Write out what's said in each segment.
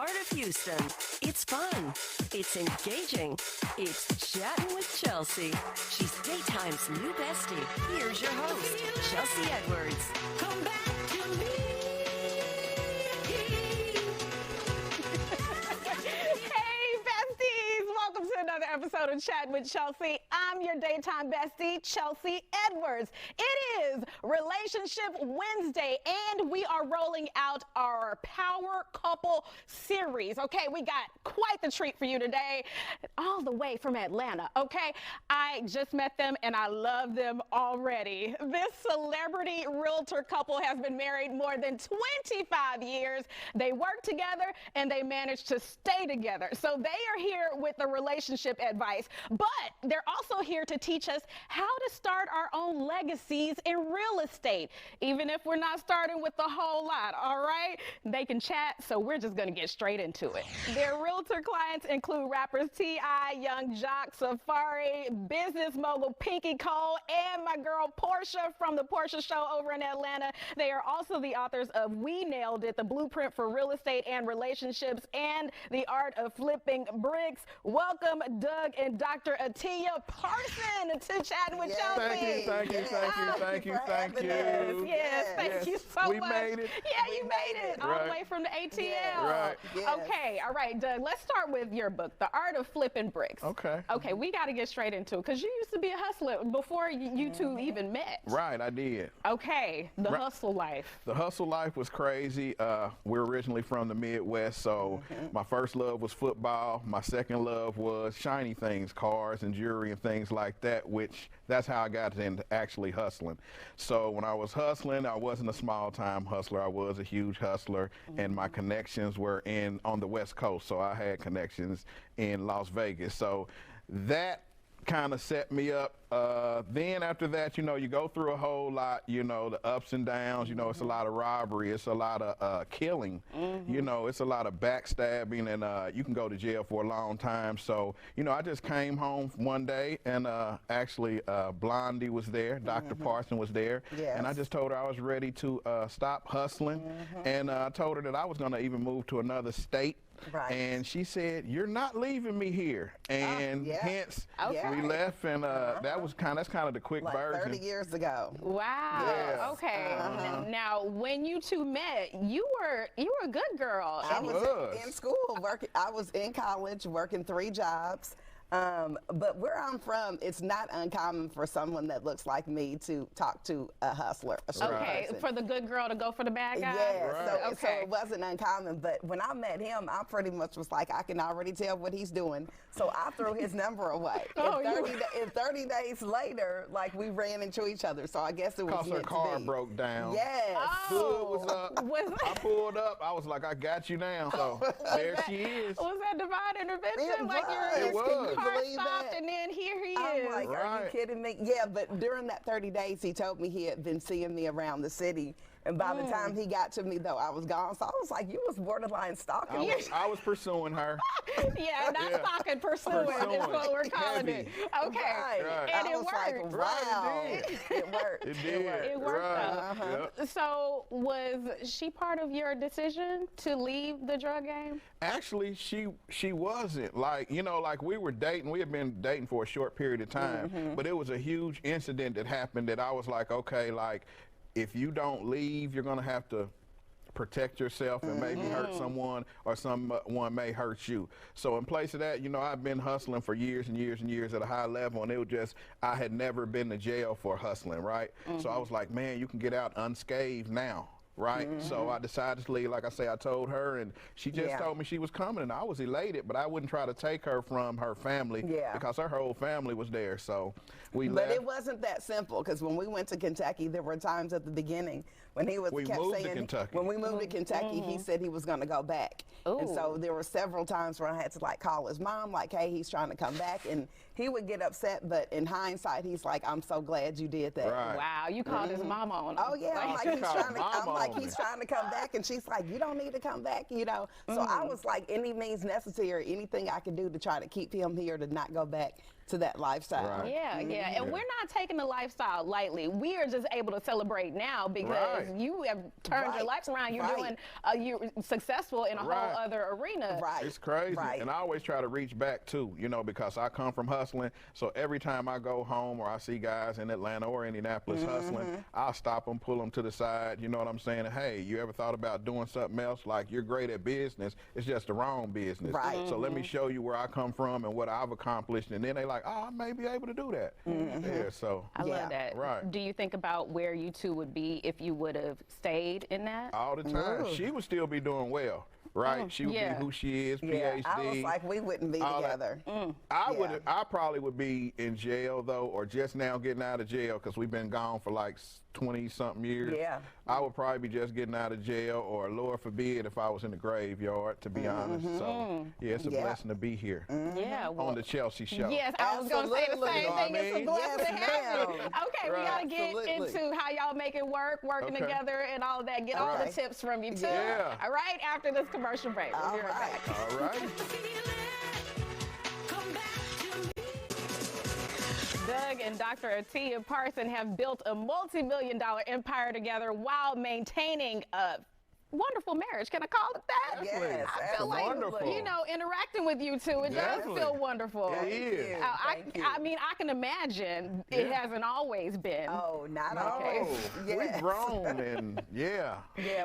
heart of Houston. It's fun. It's engaging. It's Chattin' with Chelsea. She's daytime's new bestie. Here's your host, Chelsea Edwards. Come back to me. Hey, besties. Welcome to another episode of Chattin' with Chelsea. I'm your daytime bestie, Chelsea Edwards. It is Relationship Wednesday, and we are rolling out our Power Couple series. Okay, we got quite the treat for you today, all the way from Atlanta. Okay, I just met them, and I love them already. This celebrity realtor couple has been married more than 25 years. They work together, and they managed to stay together. So they are here with the relationship advice, but they're also here to teach us how to start our own legacies in real estate, even if we're not starting with the whole lot, all right? They can chat, so we're just gonna get straight into it. Their realtor clients include rappers T.I., Young Jock, Safari, business mogul Pinky Cole, and my girl Portia from the Portia Show over in Atlanta. They are also the authors of We Nailed It, the blueprint for real estate and relationships, and the art of flipping bricks. Welcome, Doug and Dr. Atiya Parson to Chattin' with Chelsea. Thank you. Thank you so much. We made it. Yeah, you made it. All the way from the ATL. Right. Yes. Okay, all right, Doug, let's start with your book, The Art of Flipping Bricks. Okay. Okay, we got to get straight into it because you used to be a hustler before you two even met. Right, I did. Okay, the hustle life. The hustle life was crazy. We're originally from the Midwest, so my first love was football. My second love was shiny things, cars and jewelry and things like that, which that's how I got into actually hustling. So when I was hustling, I wasn't a small-time hustler. I was a huge hustler, and my connections were on the West Coast, so I had connections in Las Vegas. So that kind of set me up. Then after that, you go through a whole lot, the ups and downs, it's a lot of robbery, it's a lot of killing, it's a lot of backstabbing, and you can go to jail for a long time. So, I just came home one day, and actually Blondie was there, Dr. Parson was there, and I just told her I was ready to stop hustling, and I told her that I was going to even move to another state. Right. And she said, "You're not leaving me here," and hence we left, and that's kind of the quick version. 30 years ago. Wow. Yeah. Okay. Now, when you two met, you were a good girl. I was in school working. I was in college working 3 jobs. But where I'm from, it's not uncommon for someone that looks like me to talk to a hustler, a street person. For the good girl to go for the bad guy? Yeah, so it wasn't uncommon. But when I met him, I pretty much was like, I can already tell what he's doing. So I threw his number away. And 30 days later, we ran into each other. So I guess it was because her car broke down. Yes. Hood was up. I pulled up. I was like, I got you now. So there she is. Was that divine intervention? It was. Car stopped, and then here he is. I'm like, are you kidding me? Yeah, but during that 30 days, he told me he had been seeing me around the city. And by the time he got to me, though, I was gone. So I was like, you was borderline stalking me. I was pursuing her. Not stalking, pursuing is what we're calling it. Okay. Right. And it worked. worked. Wow. It worked. It did. It worked. Right. Yep. So was she part of your decision to leave the drug game? Actually, she wasn't. We were dating. We had been dating for a short period of time. But it was a huge incident that happened that I was like, okay, if you don't leave, you're going to have to protect yourself and maybe hurt someone, or someone may hurt you. So in place of that, I've been hustling for years and years and years at a high level, and it was just, I had never been to jail for hustling, right? So I was like, man, you can get out unscathed now. Right. So I decided to leave. Like I say, I told her, and she just told me she was coming, and I was elated, but I wouldn't try to take her from her family because her whole family was there. So we left. But it wasn't that simple, because when we went to Kentucky, there were times at the beginning when he kept saying, when we moved to Kentucky, he said he was going to go back. Ooh. And so there were several times where I had to call his mom, hey, he's trying to come back, and he would get upset, but in hindsight, he's like, I'm so glad you did that. Right. Wow, you called his mama on him. Oh yeah, he's trying to come back, and she's like, you don't need to come back, So I was like, any means necessary, anything I could do to try to keep him here, to not go back. to that lifestyle. Right. Yeah, yeah. And we're not taking the lifestyle lightly. We are just able to celebrate now because you have turned your life around. You're doing, you're successful in a whole other arena. Right. It's crazy. Right. And I always try to reach back too, you know, because I come from hustling. So every time I go home or I see guys in Atlanta or Indianapolis hustling, I'll stop them, pull them to the side. You know what I'm saying? Hey, you ever thought about doing something else? Like, you're great at business. It's just the wrong business. Right. So let me show you where I come from and what I've accomplished. And then they like, oh, I may be able to do that. Yeah, so. I love that. Right. Do you think about where you two would be if you would have stayed in that? All the time. She would still be doing well. Right, she would be who she is, PhD. I was like, we wouldn't be together. I probably would be in jail though, or just now getting out of jail because we've been gone for like 20-something years. Yeah. I would probably be just getting out of jail, or Lord forbid if I was in the graveyard, to be honest. So yeah, it's a blessing to be here. Yeah, well, on the Chelsea Show. Yes, I was going to say the same You know thing. what I It's a mean? blessing to Yes, have you. ma'am. Okay, we got to get into how y'all make it work, working together and all that. Get all the tips from you too. Yeah. All right, after this commercial break. We'll be right back. All right. Doug and Dr. Atiya Parson have built a multi-million-dollar empire together while maintaining a wonderful marriage. Can I call it that? Yes, I feel like, wonderful. you know, interacting with you two, it does feel wonderful. It is. I mean, I can imagine it hasn't always been. Oh, not No, always. we've grown and Yeah,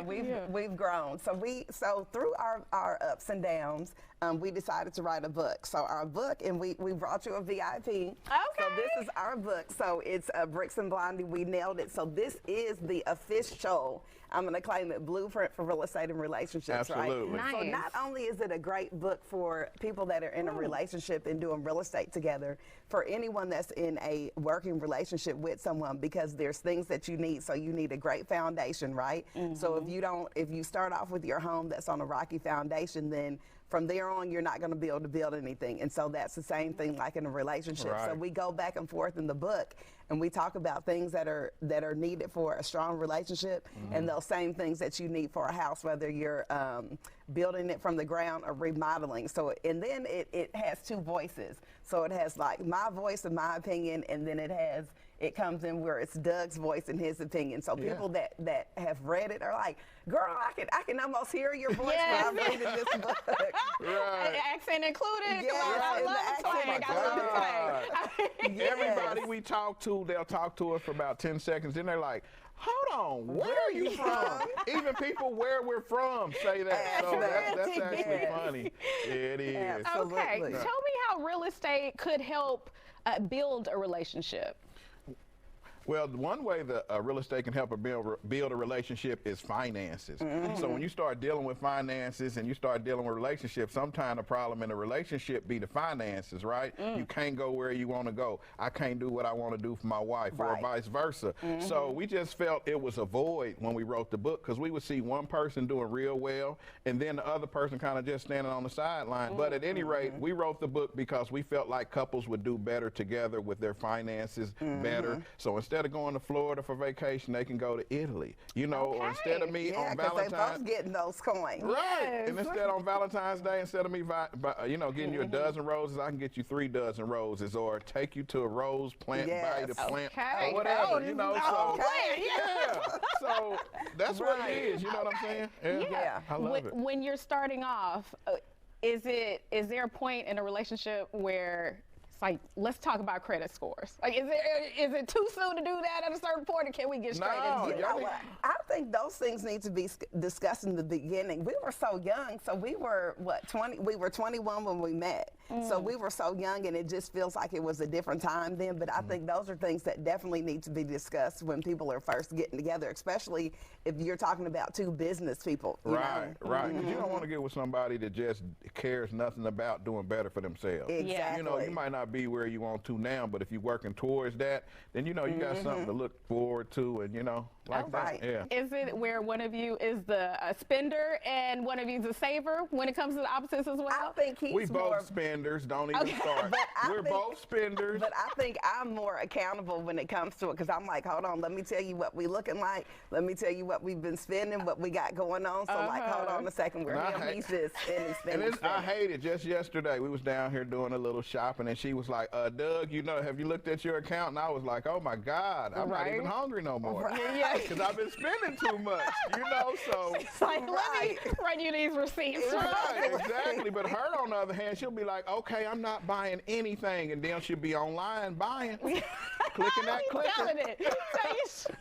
we've grown. So through our ups and downs, we decided to write a book. So our book, and we brought you a VIP. Okay. So this is our book. So it's Bricks and Blondie. We nailed it. So this is the official, I'm going to claim it, blueprint for real estate and relationships. Absolutely. Right? So Nice. not only is it a great book for people that are in a relationship and doing real estate together, for anyone that's in a working relationship with someone, because there's things that you need. So you need a great foundation, right? So if you start off with your home that's on a rocky foundation, then from there on, you're not going to be able to build anything. And so that's the same thing like in a relationship. Right. So we go back and forth in the book, and we talk about things that are needed for a strong relationship, and those same things that you need for a house, whether you're building it from the ground or remodeling. So, and then it has two voices. So it has like my voice and my opinion, and then it comes in where it's Doug's voice and his opinion. So people that have read it are like, girl, I can almost hear your voice when I'm reading this book. Right. Accent included. Yes, Come on, I and love the the twang. accent. I love the twang. Everybody we talk to, they'll talk to us for about 10 seconds, then they're like, hold on, where are you from? Even people where we're from say that. So that's actually funny. It is. Absolutely. Okay, tell me how real estate could help build a relationship. Well, one way that real estate can help build a relationship is finances. So when you start dealing with finances and you start dealing with relationships, sometimes the problem in a relationship be the finances, right? You can't go where you want to go. I can't do what I want to do for my wife, or vice versa. So we just felt it was a void when we wrote the book, because we would see one person doing real well and then the other person kind of just standing on the sideline. But at any rate, we wrote the book because we felt like couples would do better together with their finances better. So instead of going to Florida for vacation, they can go to Italy, you know, or instead of me on Valentine's, they both Valentine's, getting those coins. right? And instead on Valentine's Day, instead of me, getting you a dozen roses, I can get you 3 dozen roses, or take you to a rose plant, buy the plant, or whatever, you know. So so that's what it is. You know what I'm saying? Yeah. I love it. When you're starting off, is there a point in a relationship where it's like, let's talk about credit scores? Like, is it too soon to do that at a certain point, or can we get straight into it? You know what? I think those things need to be discussed in the beginning. We were so young, so we were 20. We were 21 when we met. So we were so young, and it just feels like it was a different time then. But I think those are things that definitely need to be discussed when people are first getting together, especially if you're talking about two business people. You know? Right. Because you don't want to get with somebody that just cares nothing about doing better for themselves. Exactly. You know, you might not be where you want to now, but if you're working towards that, then you know you got something to look forward to, and you know. like that. Yeah. Is it where one of you is the spender and one of you is a saver when it comes to the opposites as well? I think he's We more both spenders. Don't even start. We're both spenders. But I think I'm more accountable when it comes to it, because I'm like, hold on, let me tell you what we looking like. Let me tell you what we've been spending, what we got going on. So like, hold on a second, we're him. He's just spending. I hate it. Just yesterday, we was down here doing a little shopping, and she was like, Doug, have you looked at your account? And I was like, oh my God, I'm not even hungry no more. Because I've been spending too much, so. It's like, let me run you these receipts. Right, exactly. But her, on the other hand, she'll be like, okay, I'm not buying anything. And then she'll be online buying, clicking that clicker.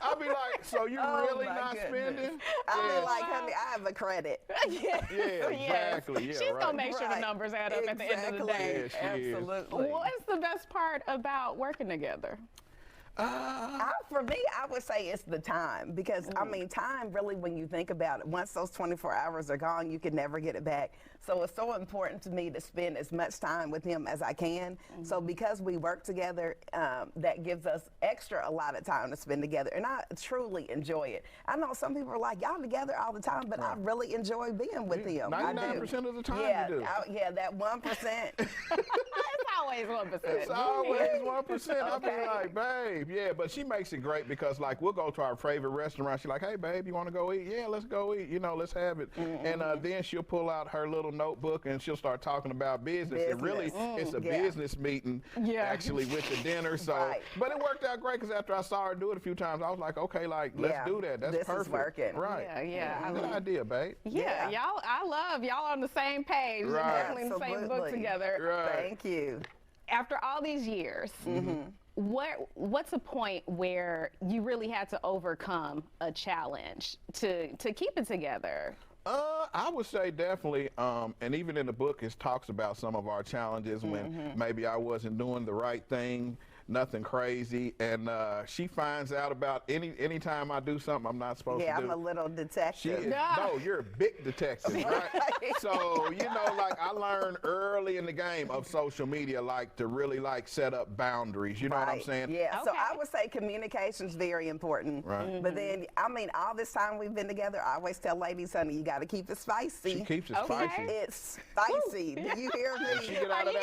I'll be like, so you really not spending? I'll be like, honey, I have a credit. Yeah, exactly. Yeah, She's going to make sure the numbers add up at the end of the day. Yeah, absolutely. What's the best part about working together? For me, I would say it's the time, because I mean, time really, when you think about it, once those 24 hours are gone, you can never get it back. So it's so important to me to spend as much time with him as I can. So because we work together, that gives us a lot of time to spend together, and I truly enjoy it. I know some people are like, y'all together all the time, but I really enjoy being with him. 99% of the time you do. That 1%. It's always 1%. It's always 1%. I'll be like, babe, yeah, but she makes it great, because like we'll go to our favorite restaurant. She's like, hey babe, you want to go eat? Yeah, let's go eat. Let's have it. And then she'll pull out her little notebook and she'll start talking about business. And really, it's a business meeting actually with the dinner. So, but it worked out great, because after I saw her do it a few times, I was like, okay, like let's do that. That's perfect. This is working. Right. Yeah. Good idea, babe. Yeah, I love y'all on the same page. Right. Definitely in the same book together. Right. Thank you. After all these years, what's a point where you really had to overcome a challenge to keep it together? I would say definitely, and even in the book, it talks about some of our challenges when maybe I wasn't doing the right thing, nothing crazy, and she finds out about anytime I do something I'm not supposed to do. Yeah, I'm a little detective. No, you're a big detective, right? So, like I learned early in the game of social media, like to really set up boundaries, you know what I'm saying? Yeah, so I would say communication's very important. Right. But then, I mean, all this time we've been together, I always tell ladies, honey, you got to keep it spicy. She keeps it spicy. It's spicy. Do you hear me? When she get out of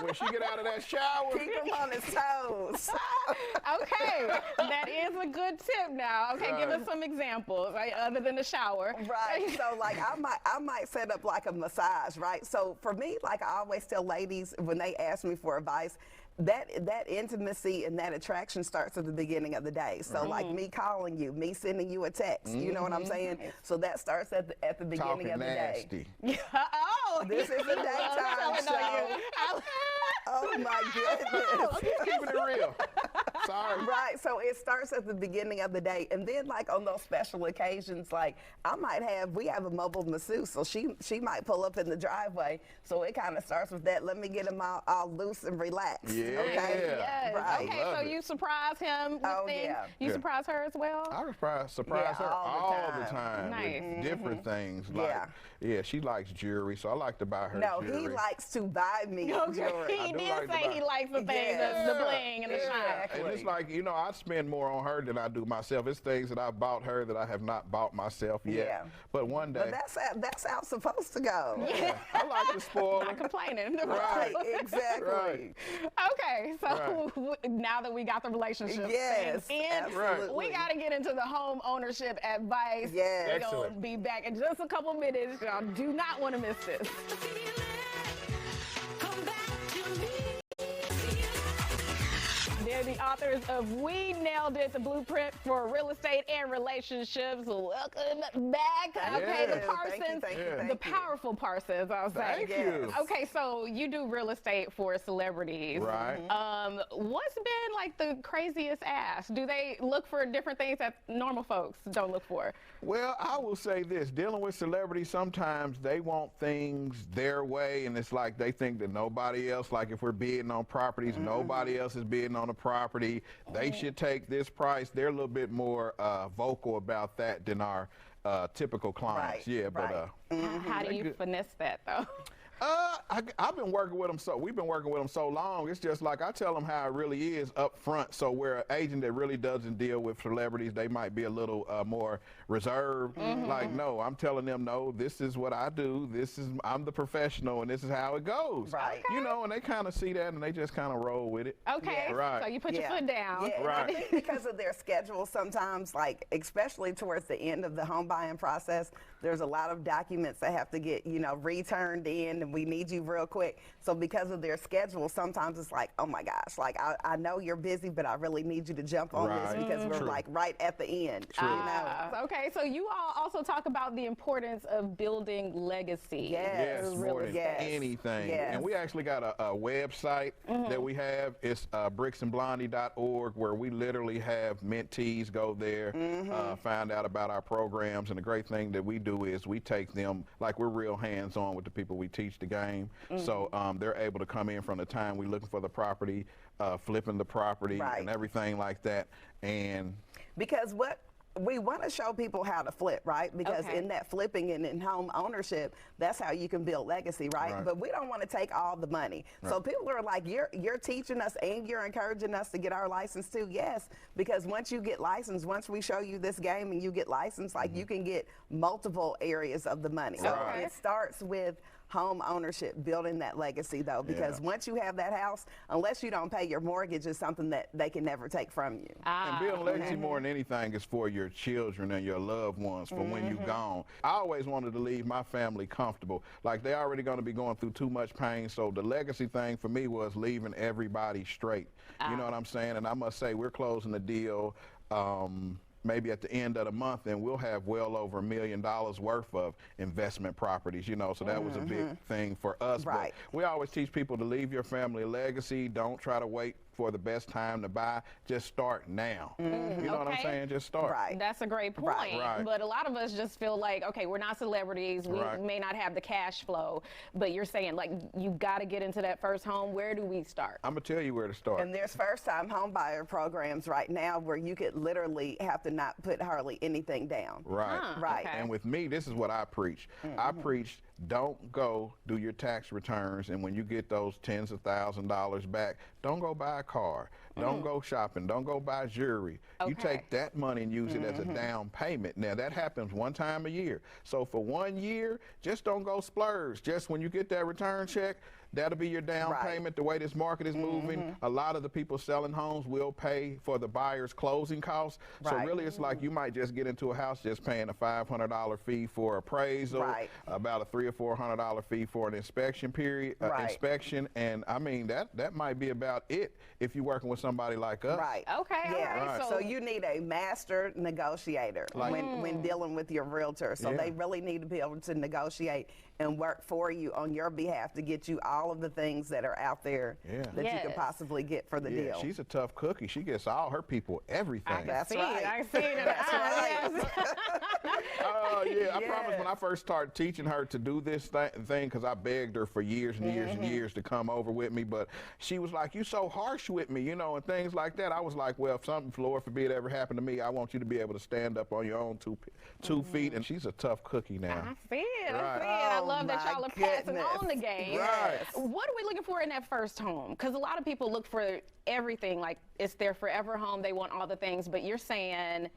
when she get out of that shower, keep him on his toes. Okay, that is a good tip now. Okay, give us some examples, right, other than the shower. Right, so like I might set up like a massage, right? So for me, like I always tell ladies when they ask me for advice, that intimacy and that attraction starts at the beginning of the day. So like me calling you, me sending you a text, you know what I'm saying? So that starts at the beginning of the day. This is a daytime show. Oh my goodness. Keeping it real. Sorry. Right, so it starts at the beginning of the day, and then like on those special occasions, like we have a mobile masseuse, so she might pull up in the driveway, so it kind of starts with that. Let me get him all loose and relaxed. Yeah. Okay. Yes. Right. Okay, so you surprise him with things. You surprise her as well? I surprise her all the time Nice. with different things. Like, she likes jewelry, so I like to buy her jewelry. No, he likes to buy me jewelry. He did say he likes the things, the bling and the shine. And it's like, I spend more on her than I do myself. It's things that I bought her that I have not bought myself yet. Yeah. But one day. But that's how it's supposed to go. Yeah. I like to spoil her. Not complaining. Right, exactly. Right. Okay, so now that we got the relationship absolutely. we got to get into the home ownership advice. Yes. We're going to be back in just a couple minutes. Y'all do not want to miss this. They're the authors of We Nailed It, the blueprint for real estate and relationships. Welcome back. Okay, the Parsons, the powerful Parsons, I'll say. Thank you. Okay, so you do real estate for celebrities. Right. What's been like the craziest ask? Do they look for different things that normal folks don't look for? Well, I will say this, dealing with celebrities, sometimes they want things their way, and it's like they think that nobody else, like if we're bidding on properties, nobody else is bidding on a property. They should take this price. They're a little bit more vocal about that than our typical clients. Right, but How do you finesse that though? I've been working with them, so we've been working with them so long. It's just like I tell them how it really is up front. So where an agent that really doesn't deal with celebrities, they might be a little more reserved. Like, no, I'm telling them, no, this is what I do. I'm the professional, and this is how it goes. Right. You know, and they kind of see that, and they just kind of roll with it. Okay. Yeah. Right. So you put your foot down. Yeah, Right. and I think because of their schedule, sometimes, like especially towards the end of the home buying process, there's a lot of documents that have to get, returned in, and we need you real quick. So because of their schedule, sometimes it's like, oh my gosh, like I know you're busy, but I really need you to jump on this because we're like right at the end. Okay, so you all also talk about the importance of building legacy. Yes, more than anything. Yes. And we actually got a website that we have. It's bricksandblondie.org, where we literally have mentees go there, find out about our programs. And the great thing that we do is we take them, like we're real hands-on with the people we teach the game. So they're able to come in from the time we're looking for the property, flipping the property, and everything like that. And because what we want to show people how to flip, right? Because in that flipping and in home ownership, that's how you can build legacy, right? But we don't want to take all the money. So people are like, you're teaching us and you're encouraging us to get our license too. Yes, because once you get licensed, once we show you this game and you get licensed, like you can get multiple areas of the money. So it starts with home ownership, building that legacy though, because once you have that house, unless you don't pay your mortgage, is something that they can never take from you. And building legacy more than anything is for your children and your loved ones for when you're gone. I always wanted to leave my family comfortable. Like they're already going to be going through too much pain, so the legacy thing for me was leaving everybody straight. You know what I'm saying? And I must say, we're closing the deal maybe at the end of the month, and we'll have well over $1 million worth of investment properties, so that was a big thing for us. But we always teach people to leave your family a legacy. Don't try to wait for the best time to buy. Just start now. You know what I'm saying? Just start. That's a great point. But a lot of us just feel like, okay, we're not celebrities. We may not have the cash flow, but you're saying like you got to get into that first home. Where do we start? I'm gonna tell you where to start. And there's first-time home buyer programs right now where you could literally have to not put hardly anything down. And with me, this is what I preach. I preach, don't go do your tax returns, and when you get those tens of thousands of dollars back, don't go buy a car. Don't go shopping. Don't go buy jewelry. You take that money and use it as a down payment. Now, that happens one time a year. So for 1 year, just don't go splurge. Just when you get that return check, that'll be your down payment. The way this market is moving, a lot of the people selling homes will pay for the buyer's closing costs. So really, it's like you might just get into a house just paying a $500 fee for appraisal, about a $300 or $400 fee for an inspection period, inspection, and I mean that might be about it if you're working with somebody like us. So you need a master negotiator when dealing with your realtor. So they really need to be able to negotiate and work for you on your behalf to get you all of the things that are out there that you can possibly get for the deal. She's a tough cookie. She gets all her people everything. That's right. I see it. That's right. I promise when I first started teaching her to do this thing, because I begged her for years and years and years to come over with me, but she was like, "You so harsh with me," and things like that. I was like, well, if something, Lord forbid, ever happened to me, I want you to be able to stand up on your own two feet, and she's a tough cookie now. I see it. I love that y'all are passing on the game. What are we looking for in that first home? Because a lot of people look for everything, like it's their forever home, they want all the things, but you're saying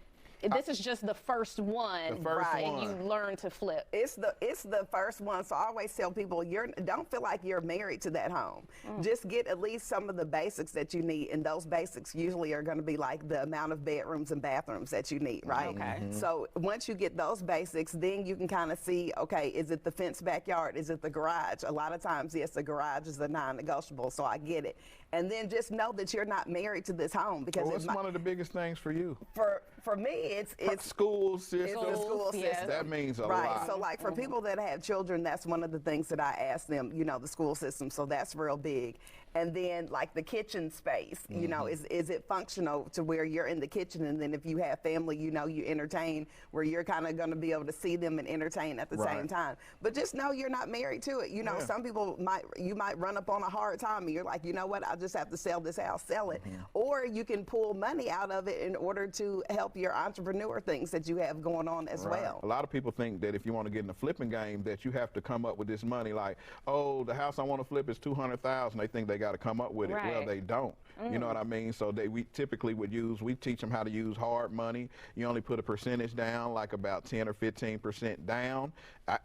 this is just the first one, and you learn to flip. It's the first one. So I always tell people, don't feel like you're married to that home. Just get at least some of the basics that you need, and those basics usually are going to be like the amount of bedrooms and bathrooms that you need, right? So once you get those basics, then you can kind of see, okay, is it the fenced backyard? Is it the garage? A lot of times, yes, the garage is a non-negotiable, so I get it. And then just know that you're not married to this home, because what's one of the biggest things for you? For me, it's school system. It's the school system. That means a lot. So like for people that have children, that's one of the things that I ask them, the school system. So that's real big. And then like the kitchen space, you know, is it functional to where you're in the kitchen, and then if you have family, you know, you entertain where you're kind of going to be able to see them and entertain at the same time. But just know you're not married to it. You know, some people you might run up on a hard time and you're like, you know what, I just have to sell this house, sell it. Or you can pull money out of it in order to help your entrepreneur things that you have going on as well. A lot of people think that if you want to get in the flipping game that you have to come up with this money, like, oh, the house I want to flip is $200,000. They think they got to come up with it. Well, they don't. You know what I mean? So we typically would we teach them how to use hard money. You only put a percentage down, like about 10 or 15% down.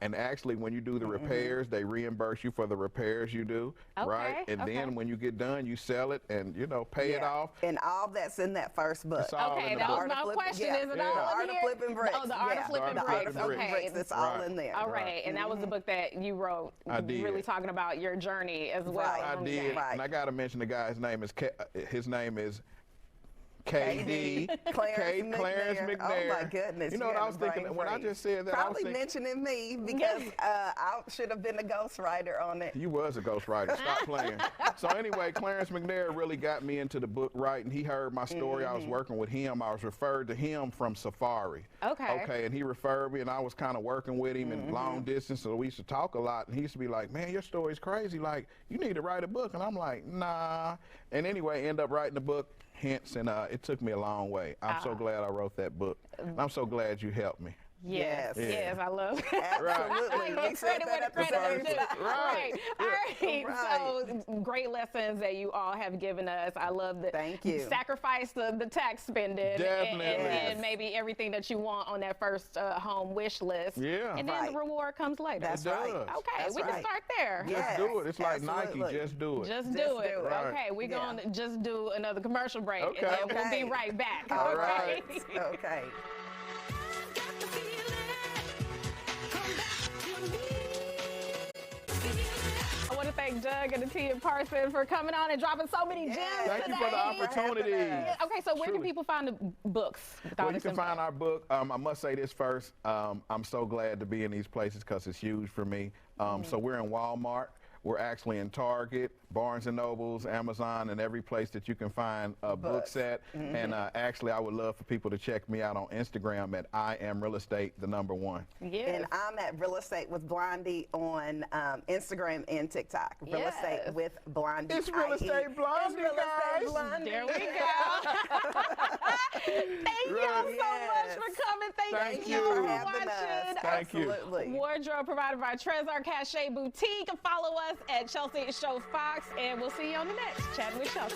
And actually, when you do the repairs, they reimburse you for the repairs you do, right? And then when you get done, you sell it and, you know, pay it off. And all that's in that first book. Okay, that was my question. Is it all in here? The Art of Flipping Bricks. Oh, the Art of Flipping Bricks. Okay. It's all in there. All right. And that was the book that you wrote. I did. Really talking about your journey as well. I did. And I got to mention the guy's name is KD, Clarence McNair. Oh my goodness! You know what I was thinking when I just said that? Probably mentioning me because I should have been a ghostwriter on it. You was a ghostwriter. Stop playing. So anyway, Clarence McNair really got me into the book writing. He heard my story. I was working with him. I was referred to him from Safari. Okay, and he referred me, and I was kind of working with him in long distance, so we used to talk a lot. And he used to be like, "Man, your story's crazy. Like, you need to write a book." And I'm like, "Nah." And anyway, end up writing a book. Hence, and it took me a long way. I'm so glad I wrote that book. I'm so glad you helped me. Yes, I love it. Absolutely. Right. Credit where the credit is due. Right. All right. So great lessons that you all have given us. I love that. Thank you. Sacrifice the tax spending. Definitely. And maybe everything that you want on that first home wish list. Yeah. And then the reward comes later. That's right. Okay, we can start there. Just do it. It's like Nike. Just do it. Just do it. Right. Okay, we're going to just do another commercial break. Okay. And then we'll be right back. All right. Okay. I want to thank Doug and Atiya Parson for coming on and dropping so many gems Thank today. you for the opportunity. Okay, so where can people find the books? Well, you can find our book. I must say this first. I'm so glad to be in these places because it's huge for me. So we're in Walmart. We're actually in Target, Barnes & Nobles, Amazon, and every place that you can find a book set. And actually, I would love for people to check me out on Instagram at I Am Real Estate, #1. Yes. And I'm at Real Estate with Blondie on Instagram and TikTok. Real Estate with Blondie. It's Real Estate Blondie, guys. There we go. Thank y'all so much for coming. Thank you for watching. Thank you. Absolutely. Wardrobe provided by Trezor Cachet Boutique. Follow us at Chelsea Show Fox, and we'll see you on the next Chat with Chelsea.